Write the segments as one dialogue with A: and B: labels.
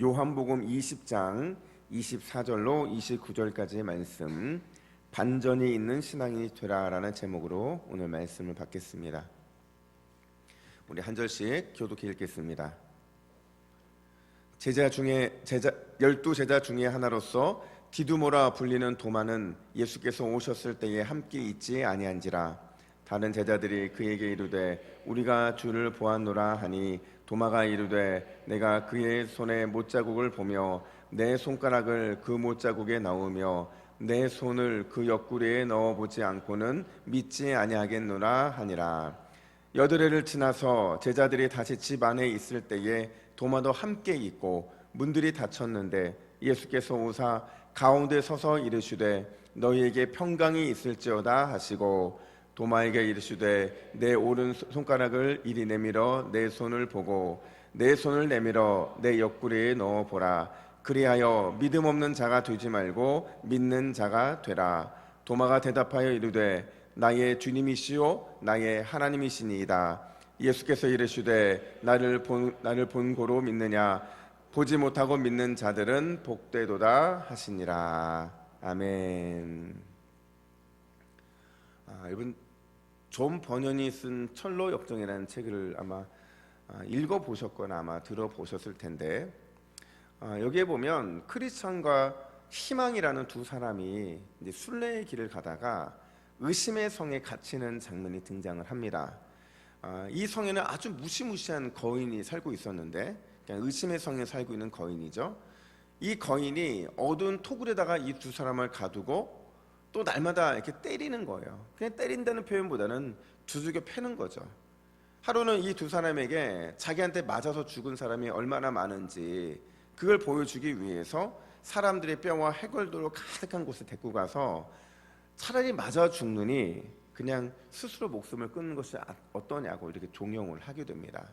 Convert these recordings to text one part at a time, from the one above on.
A: 요한복음 20장 24절로 29절까지의 말씀, 반전이 있는 신앙이 되라라는 제목으로 오늘 말씀을 받겠습니다. 우리 한 절씩 교독해 읽겠습니다. 열두 제자 중에 하나로서 디두모라 불리는 도마는 예수께서 오셨을 때에 함께 있지 아니한지라. 다른 제자들이 그에게 이르되 우리가 주를 보았노라 하니 도마가 이르되 내가 그의 손에 못자국을 보며 내 손가락을 그 못자국에 넣으며 내 손을 그 옆구리에 넣어보지 않고는 믿지 아니하겠노라 하니라. 여드레를 지나서 제자들이 다시 집 안에 있을 때에 도마도 함께 있고 문들이 닫혔는데 예수께서 오사 가운데 서서 이르시되 너희에게 평강이 있을지어다 하시고 도마에게 이르시되 내 오른 손가락을 이리 내밀어 내 손을 보고 내 손을 내밀어 내 옆구리에 넣어보라. 그리하여 믿음 없는 자가 되지 말고 믿는 자가 되라. 도마가 대답하여 이르되 나의 주님이시요 나의 하나님이시니이다. 예수께서 이르시되 나를 본고로 믿느냐. 보지 못하고 믿는 자들은 복되도다 하시니라. 아멘. 여러분, 존 버년이 쓴 철로 역정이라는 책을 아마 읽어보셨거나 아마 들어보셨을 텐데, 여기에 보면 크리스천과 희망이라는 두 사람이 이제 순례의 길을 가다가 의심의 성에 갇히는 장면이 등장을 합니다. 이 성에는 아주 무시무시한 거인이 살고 있었는데, 그냥 의심의 성에 살고 있는 거인이죠. 이 거인이 어두운 토굴에다가 이 두 사람을 가두고 또 날마다 이렇게 때리는 거예요. 그냥 때린다는 표현보다는 두들겨 패는 거죠. 하루는 이 두 사람에게 자기한테 맞아서 죽은 사람이 얼마나 많은지 그걸 보여주기 위해서 사람들의 뼈와 해골들로 가득한 곳에 데리고 가서 차라리 맞아 죽느니 그냥 스스로 목숨을 끊는 것이 어떠냐고 이렇게 종용을 하게 됩니다.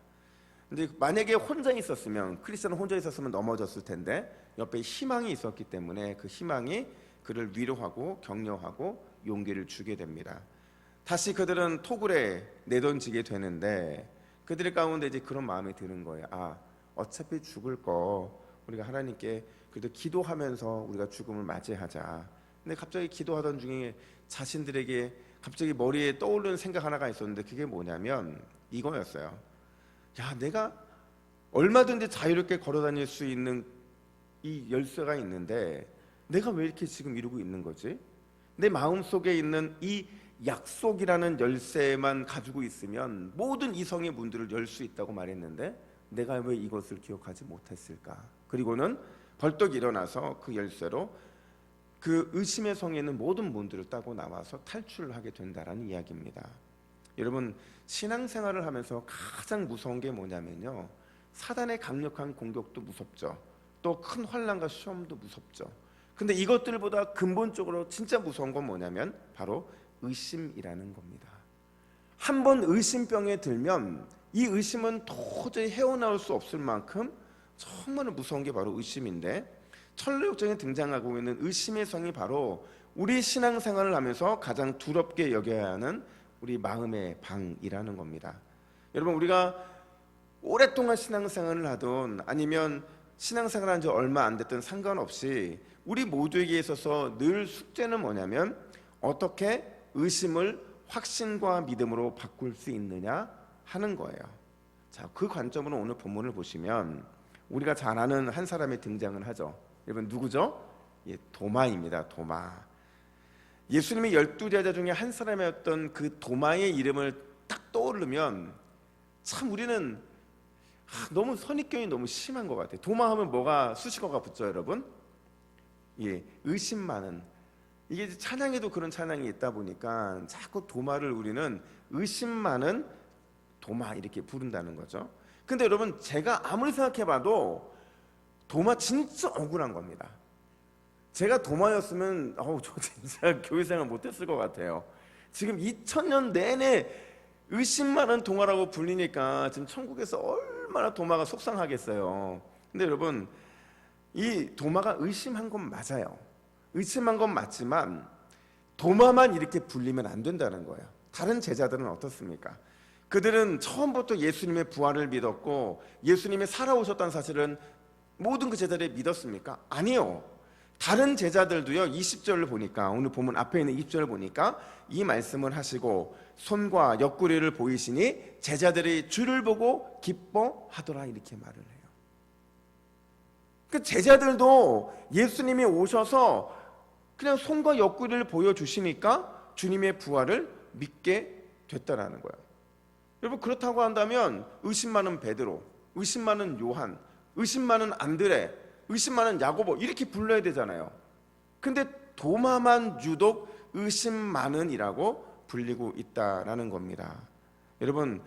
A: 근데 만약에 혼자 있었으면, 크리스천은 혼자 있었으면 넘어졌을 텐데 옆에 희망이 있었기 때문에 그 희망이 그를 위로하고 격려하고 용기를 주게 됩니다. 다시 그들은 토굴에 내던지게 되는데 그들의 가운데 이제 그런 마음이 드는 거예요. 어차피 죽을 거 우리가 하나님께 그래도 기도하면서 우리가 죽음을 맞이하자. 근데 갑자기 기도하던 중에 자신들에게 갑자기 머리에 떠오르는 생각 하나가 있었는데 그게 뭐냐면 이거였어요. 내가 얼마든지 자유롭게 걸어다닐 수 있는 이 열쇠가 있는데 내가 왜 이렇게 지금 이러고 있는 거지? 내 마음속에 있는 이 약속이라는 열쇠만 가지고 있으면 모든 이성의 문들을 열 수 있다고 말했는데 내가 왜 이것을 기억하지 못했을까? 그리고는 벌떡 일어나서 그 열쇠로 그 의심의 성에 있는 모든 문들을 따고 나와서 탈출을 하게 된다라는 이야기입니다. 여러분, 신앙생활을 하면서 가장 무서운 게 뭐냐면요, 사단의 강력한 공격도 무섭죠. 또 큰 환난과 시험도 무섭죠. 근데 이것들보다 근본적으로 진짜 무서운 건 뭐냐면 바로 의심이라는 겁니다. 한번 의심병에 들면 이 의심은 도저히 헤어나올 수 없을 만큼 정말 무서운 게 바로 의심인데, 철로역정에 등장하고 있는 의심의 성이 바로 우리 신앙생활을 하면서 가장 두렵게 여겨야 하는 우리 마음의 방이라는 겁니다. 여러분, 우리가 오랫동안 신앙생활을 하든 아니면 신앙생활한 지 얼마 안 됐든 상관없이 우리 모두에게 있어서 늘 숙제는 뭐냐면 어떻게 의심을 확신과 믿음으로 바꿀 수 있느냐 하는 거예요. 자, 그 관점으로 오늘 본문을 보시면 우리가 잘 아는 한 사람이 등장을 하죠. 여러분, 누구죠? 도마입니다. 도마. 예수님의 12제자 중에 한 사람이었던 그 도마의 이름을 딱 떠오르면 참 우리는 너무 선입견이 너무 심한 것 같아요. 도마 하면 뭐가 수식어가 붙죠, 여러분? 의심 많은. 이게 찬양에도 그런 찬양이 있다 보니까 자꾸 도마를 우리는 의심 많은 도마 이렇게 부른다는 거죠. 근데 여러분, 제가 아무리 생각해봐도 도마 진짜 억울한 겁니다. 제가 도마였으면 저 진짜 교회생활 못했을 것 같아요. 지금 2000년 내내 의심 많은 도마라고 불리니까 지금 천국에서 얼마나 도마가 속상하겠어요. 근데 여러분, 이 도마가 의심한 건 맞아요. 의심한 건 맞지만 도마만 이렇게 불리면 안 된다는 거예요. 다른 제자들은 어떻습니까? 그들은 처음부터 예수님의 부활을 믿었고 예수님이 살아오셨다는 사실은 모든 그 제자들이 믿었습니까? 아니요. 다른 제자들도요, 20절을 보니까, 오늘 본문 앞에 있는 20절을 보니까 이 말씀을 하시고 손과 옆구리를 보이시니 제자들이 주를 보고 기뻐하더라, 이렇게 말을 해요. 그 제자들도 예수님이 오셔서 그냥 손과 옆구리를 보여주시니까 주님의 부활을 믿게 됐다라는 거예요. 여러분, 그렇다고 한다면 의심 많은 베드로, 의심 많은 요한, 의심 많은 안드레, 의심 많은 야고보 이렇게 불러야 되잖아요. 근데 도마만 유독 의심 많은이라고 불리고 있다라는 겁니다. 여러분,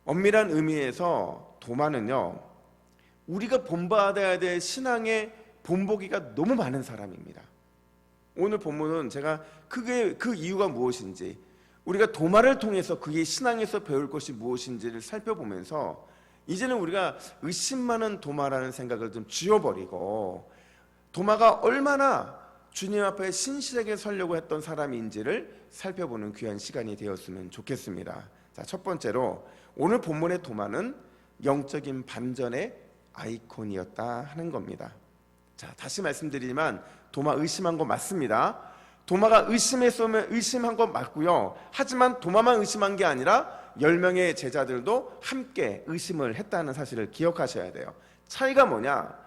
A: 엄밀한 의미에서 도마는요, 우리가 본받아야 될 신앙의 본보기가 너무 많은 사람입니다. 오늘 본문은 제가 크게 그 이유가 무엇인지, 우리가 도마를 통해서 그의 신앙에서 배울 것이 무엇인지를 살펴보면서 이제는 우리가 의심 많은 도마라는 생각을 좀 지워버리고 도마가 얼마나 주님 앞에 신실하게 서려고 했던 사람인지를 살펴보는 귀한 시간이 되었으면 좋겠습니다. 자, 첫 번째로 오늘 본문의 도마는 영적인 반전의 아이콘이었다 하는 겁니다. 자, 다시 말씀드리지만 도마 의심한 거 맞습니다. 도마가 의심했으면 의심한 거 맞고요. 하지만 도마만 의심한 게 아니라 10명의 제자들도 함께 의심을 했다는 사실을 기억하셔야 돼요. 차이가 뭐냐?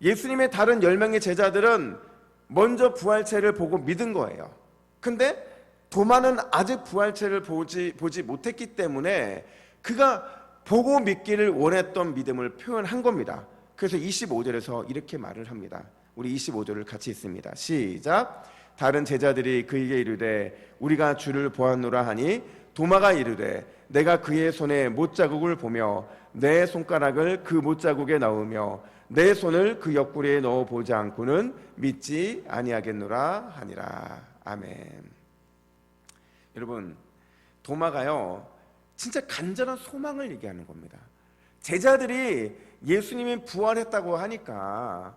A: 예수님의 다른 10명의 제자들은 먼저 부활체를 보고 믿은 거예요. 근데 도마는 아직 부활체를 보지 못했기 때문에 그가 보고 믿기를 원했던 믿음을 표현한 겁니다. 그래서 25절에서 이렇게 말을 합니다. 우리 25절을 같이 읽습니다. 시작. 다른 제자들이 그에게 이르되 우리가 주를 보았노라 하니 도마가 이르되 내가 그의 손에 못자국을 보며 내 손가락을 그 못자국에 넣으며 내 손을 그 옆구리에 넣어 보지 않고는 믿지 아니하겠노라 하니라. 아멘. 여러분, 도마가요 진짜 간절한 소망을 얘기하는 겁니다. 제자들이 예수님이 부활했다고 하니까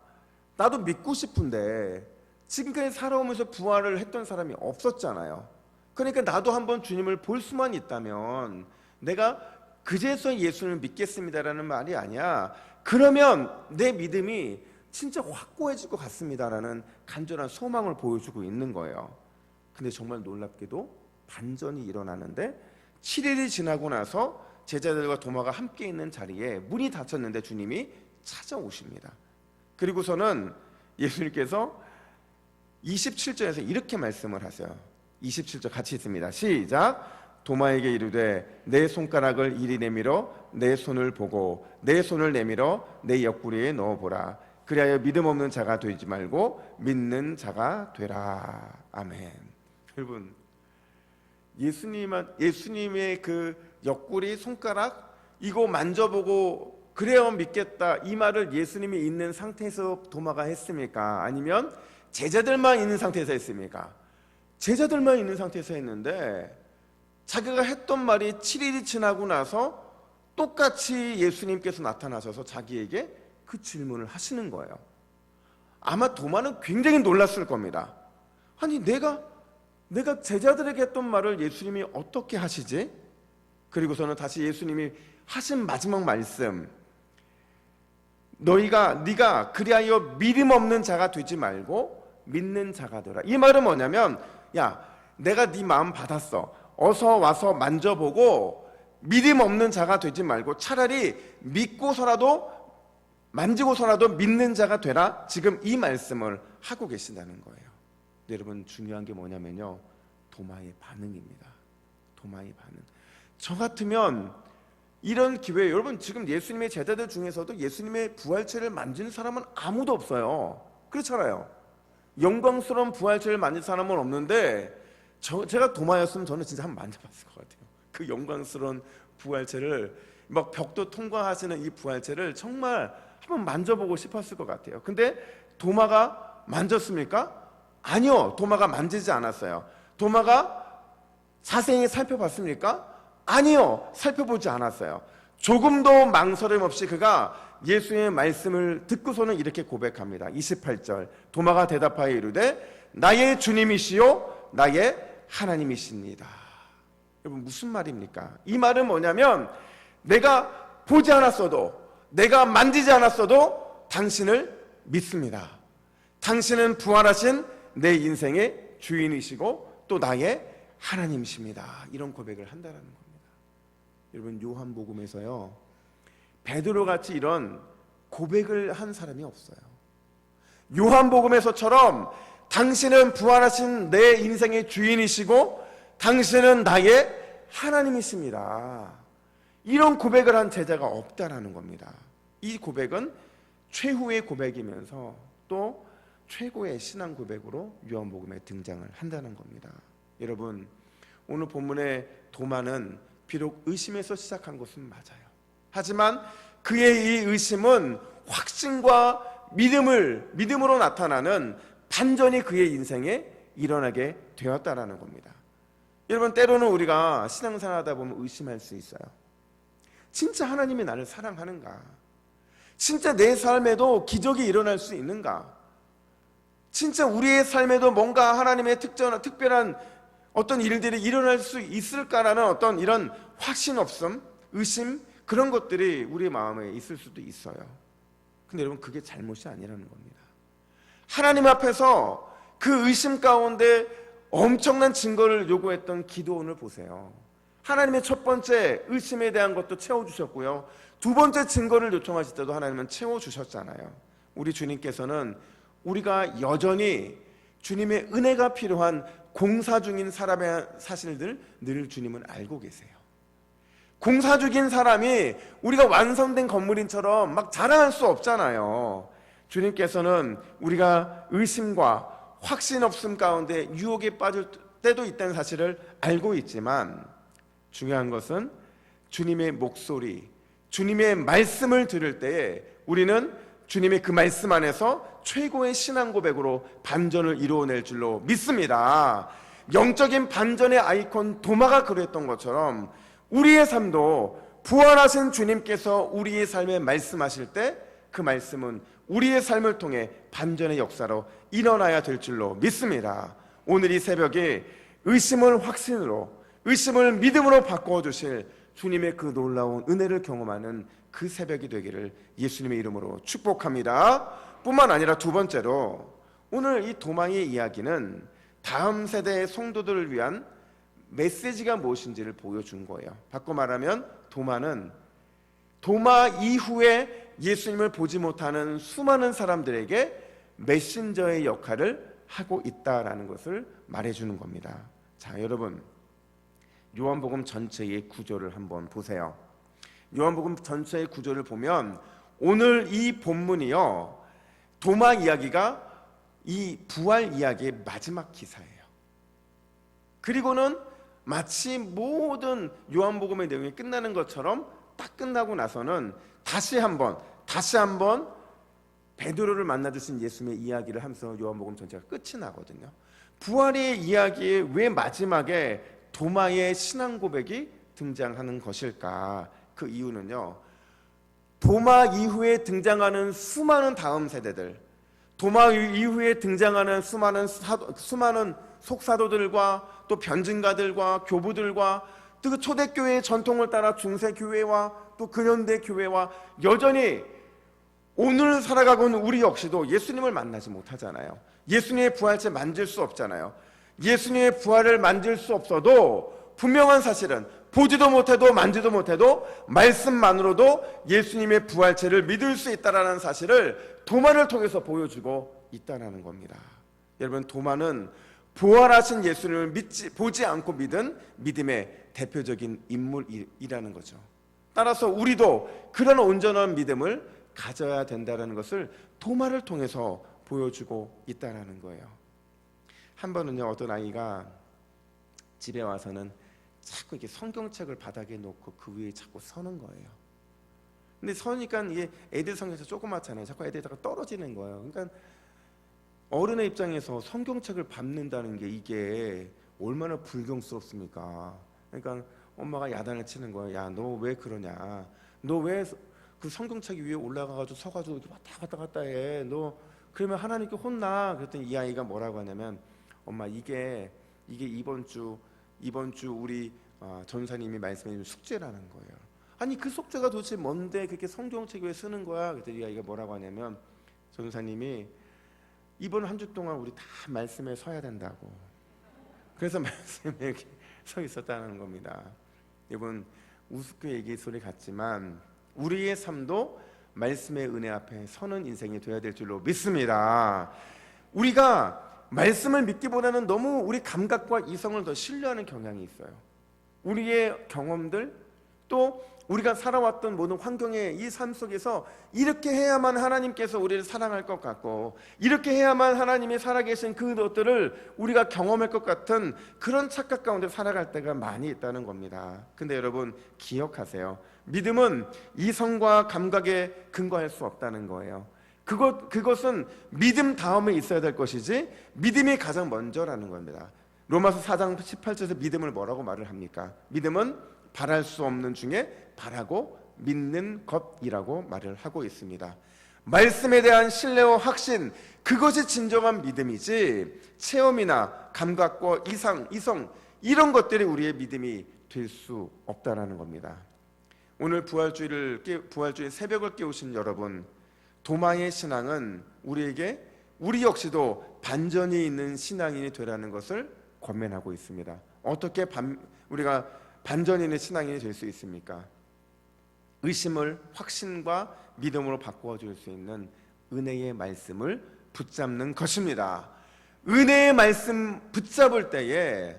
A: 나도 믿고 싶은데 지금까지 살아오면서 부활을 했던 사람이 없었잖아요. 그러니까 나도 한번 주님을 볼 수만 있다면 내가 그제서 예수님을 믿겠습니다라는 말이 아니야. 그러면 내 믿음이 진짜 확고해질 것 같습니다라는 간절한 소망을 보여주고 있는 거예요. 근데 정말 놀랍게도 반전이 일어나는데 7일이 지나고 나서 제자들과 도마가 함께 있는 자리에 문이 닫혔는데 주님이 찾아오십니다. 그리고서는 예수님께서 27절에서 이렇게 말씀을 하세요. 27절 같이 있습니다. 시작. 도마에게 이르되 내 손가락을 이리 내밀어 내 손을 보고 내 손을 내밀어 내 옆구리에 넣어보라. 그리하여 믿음 없는 자가 되지 말고 믿는 자가 되라. 아멘. 여러분, 예수님의 그 옆구리 손가락 이거 만져보고 그래야 믿겠다 이 말을 예수님이 있는 상태에서 도마가 했습니까? 아니면 제자들만 있는 상태에서 했습니까? 제자들만 있는 상태에서 했는데 자기가 했던 말이 7일이 지나고 나서 똑같이 예수님께서 나타나셔서 자기에게 그 질문을 하시는 거예요. 아마 도마는 굉장히 놀랐을 겁니다. 아니 내가 제자들에게 했던 말을 예수님이 어떻게 하시지? 그리고서는 다시 예수님이 하신 마지막 말씀, 네가 그리하여 믿음 없는 자가 되지 말고 믿는 자가 되라. 이 말은 뭐냐면, 야, 내가 네 마음 받았어. 어서 와서 만져보고 믿음 없는 자가 되지 말고 차라리 믿고서라도 만지고서라도 믿는 자가 되라. 지금 이 말씀을 하고 계신다는 거예요. 여러분, 중요한 게 뭐냐면요, 도마의 반응입니다. 도마의 반응. 저 같으면 이런 기회에, 여러분 지금 예수님의 제자들 중에서도 예수님의 부활체를 만지는 사람은 아무도 없어요. 그렇잖아요. 영광스러운 부활체를 만질 사람은 없는데 제가 도마였으면 저는 진짜 한번 만져봤을 것 같아요. 그 영광스러운 부활체를, 막 벽도 통과하시는 이 부활체를 정말 한번 만져보고 싶었을 것 같아요. 근데 도마가 만졌습니까? 아니요, 도마가 만지지 않았어요. 도마가 자세히 살펴봤습니까? 아니요, 살펴보지 않았어요. 조금도 망설임 없이 그가 예수의 말씀을 듣고서는 이렇게 고백합니다. 28절, 도마가 대답하여 이르되 나의 주님이시요 나의 하나님이십니다. 여러분, 무슨 말입니까? 이 말은 뭐냐면 내가 보지 않았어도, 내가 만지지 않았어도 당신을 믿습니다. 당신은 부활하신 내 인생의 주인이시고 또 나의 하나님이십니다. 이런 고백을 한다는 겁니다. 여러분, 요한복음에서요, 베드로같이 이런 고백을 한 사람이 없어요. 요한복음에서처럼 당신은 부활하신 내 인생의 주인이시고 당신은 나의 하나님이십니다. 이런 고백을 한 제자가 없다라는 겁니다. 이 고백은 최후의 고백이면서 또 최고의 신앙 고백으로 요한복음에 등장을 한다는 겁니다. 여러분, 오늘 본문의 도마는 비록 의심에서 시작한 것은 맞아요. 하지만 그의 이 의심은 확신과 믿음으로 나타나는 반전이 그의 인생에 일어나게 되었다라는 겁니다. 여러분, 때로는 우리가 신앙생활하다 보면 의심할 수 있어요. 진짜 하나님이 나를 사랑하는가? 진짜 내 삶에도 기적이 일어날 수 있는가? 진짜 우리의 삶에도 뭔가 하나님의 특별한 어떤 일들이 일어날 수 있을까라는 어떤 이런 확신 없음, 의심, 그런 것들이 우리의 마음에 있을 수도 있어요. 근데 여러분, 그게 잘못이 아니라는 겁니다. 하나님 앞에서 그 의심 가운데 엄청난 증거를 요구했던 기도원을 보세요. 하나님의 첫 번째 의심에 대한 것도 채워주셨고요, 두 번째 증거를 요청하실 때도 하나님은 채워주셨잖아요. 우리 주님께서는 우리가 여전히 주님의 은혜가 필요한 공사 중인 사람의 사실들 늘 주님은 알고 계세요. 공사 중인 사람이 우리가 완성된 건물인처럼 막 자랑할 수 없잖아요. 주님께서는 우리가 의심과 확신 없음 가운데 유혹에 빠질 때도 있다는 사실을 알고 있지만, 중요한 것은 주님의 목소리, 주님의 말씀을 들을 때에 우리는 주님의 그 말씀 안에서 최고의 신앙 고백으로 반전을 이루어낼 줄로 믿습니다. 영적인 반전의 아이콘 도마가 그랬던 것처럼 우리의 삶도 부활하신 주님께서 우리의 삶에 말씀하실 때 그 말씀은 우리의 삶을 통해 반전의 역사로 일어나야 될 줄로 믿습니다. 오늘 이 새벽에 의심을 확신으로, 의심을 믿음으로 바꿔주실 주님의 그 놀라운 은혜를 경험하는 그 새벽이 되기를 예수님의 이름으로 축복합니다. 뿐만 아니라 두 번째로, 오늘 이 도마의 이야기는 다음 세대의 성도들을 위한 메시지가 무엇인지를 보여준 거예요. 바꿔 말하면 도마는 도마 이후에 예수님을 보지 못하는 수많은 사람들에게 메신저의 역할을 하고 있다라는 것을 말해주는 겁니다. 자, 여러분, 요한복음 전체의 구조를 한번 보세요. 요한복음 전체의 구조를 보면 오늘 이 본문이요, 도마 이야기가 이 부활 이야기의 마지막 기사예요. 그리고는 마치 모든 요한복음의 내용이 끝나는 것처럼 딱 끝나고 나서는 다시 한번 베드로를 만나주신 예수님의 이야기를 하면서 요한복음 전체가 끝이 나거든요. 부활의 이야기의 왜 마지막에 도마의 신앙 고백이 등장하는 것일까? 그 이유는요, 도마 이후에 등장하는 수많은 다음 세대들, 도마 이후에 등장하는 수많은 속사도들과 또 변증가들과 교부들과 또 그 초대교회의 전통을 따라 중세교회와 또 근현대 교회와 여전히 오늘 살아가고 있는 우리 역시도 예수님을 만나지 못하잖아요. 예수님의 부활체 만질 수 없잖아요. 예수님의 부활을 만질 수 없어도 분명한 사실은 보지도 못해도 만지도 못해도 말씀만으로도 예수님의 부활체를 믿을 수 있다는 사실을 도마를 통해서 보여주고 있다는 겁니다. 여러분, 도마는 부활하신 예수님을 보지 않고 믿은 믿음의 대표적인 인물이라는 거죠. 따라서 우리도 그런 온전한 믿음을 가져야 된다는 것을 도마를 통해서 보여주고 있다는 거예요. 한 번은요, 어떤 아이가 집에 와서는 자꾸 이렇게 성경책을 바닥에 놓고 그 위에 자꾸 서는 거예요. 근데 서니까 이게 애들 성경책 조그맣잖아요. 자꾸 애들이 떨어지는 거예요. 그러니까 어른의 입장에서 성경책을 밟는다는 게 이게 얼마나 불경스럽습니까? 그러니까 엄마가 야단을 치는 거예요. 야, 너 왜 그러냐? 너 왜 그 성경책 위에 올라가가지고 서가지고 왔다 갔다 해? 너 그러면 하나님께 혼나. 그랬더니 이 아이가 뭐라고 하냐면, 엄마, 이게 이번 주 우리 전사님이 말씀해 주신 숙제라는 거예요. 아니 그 속죄가 도대체 뭔데 그렇게 성경책 왜 쓰는 거야? 그랬더니 이가 뭐라고 하냐면 전사님이 이번 한 주 동안 우리 다 말씀에 서야 된다고. 그래서 말씀에 이렇게 서 있었다는 겁니다. 이번 우습게 얘기 소리 같지만 우리의 삶도 말씀의 은혜 앞에 서는 인생이 되어야 될 줄로 믿습니다. 우리가 말씀을 믿기보다는 너무 우리 감각과 이성을 더 신뢰하는 경향이 있어요. 우리의 경험들 또 우리가 살아왔던 모든 환경의 이 삶 속에서 이렇게 해야만 하나님께서 우리를 사랑할 것 같고 이렇게 해야만 하나님이 살아계신 그 것들을 우리가 경험할 것 같은 그런 착각 가운데 살아갈 때가 많이 있다는 겁니다. 근데 여러분 기억하세요. 믿음은 이성과 감각에 근거할 수 없다는 거예요. 그것은 믿음 다음에 있어야 될 것이지 믿음이 가장 먼저라는 겁니다. 로마서 4장 18절에서 믿음을 뭐라고 말을 합니까? 믿음은 바랄 수 없는 중에 바라고 믿는 것이라고 말을 하고 있습니다. 말씀에 대한 신뢰와 확신, 그것이 진정한 믿음이지 체험이나 감각과 이성 이런 것들이 우리의 믿음이 될 수 없다라는 겁니다. 오늘 부활주일 새벽을 깨우신 여러분, 도마의 신앙은 우리에게 우리 역시도 반전이 있는 신앙인이 되라는 것을 권면하고 있습니다. 어떻게 우리가 반전이 있는 신앙인이 될 수 있습니까? 의심을 확신과 믿음으로 바꾸어 줄 수 있는 은혜의 말씀을 붙잡는 것입니다. 은혜의 말씀 붙잡을 때에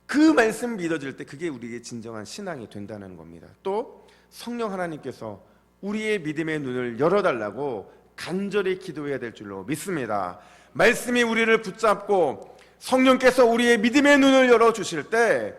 A: 그 말씀 믿어질 때 그게 우리의 진정한 신앙이 된다는 겁니다. 또 성령 하나님께서 우리의 믿음의 눈을 열어달라고 간절히 기도해야 될 줄로 믿습니다. 말씀이 우리를 붙잡고 성령께서 우리의 믿음의 눈을 열어주실 때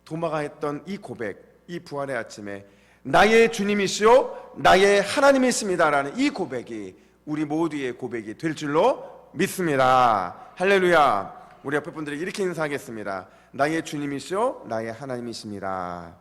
A: 도마가 했던 이 고백, 이 부활의 아침에 나의 주님이시오 나의 하나님이십니다라는 이 고백이 우리 모두의 고백이 될 줄로 믿습니다. 할렐루야. 우리 옆에 분들에게 이렇게 인사하겠습니다. 나의 주님이시오 나의 하나님이십니다.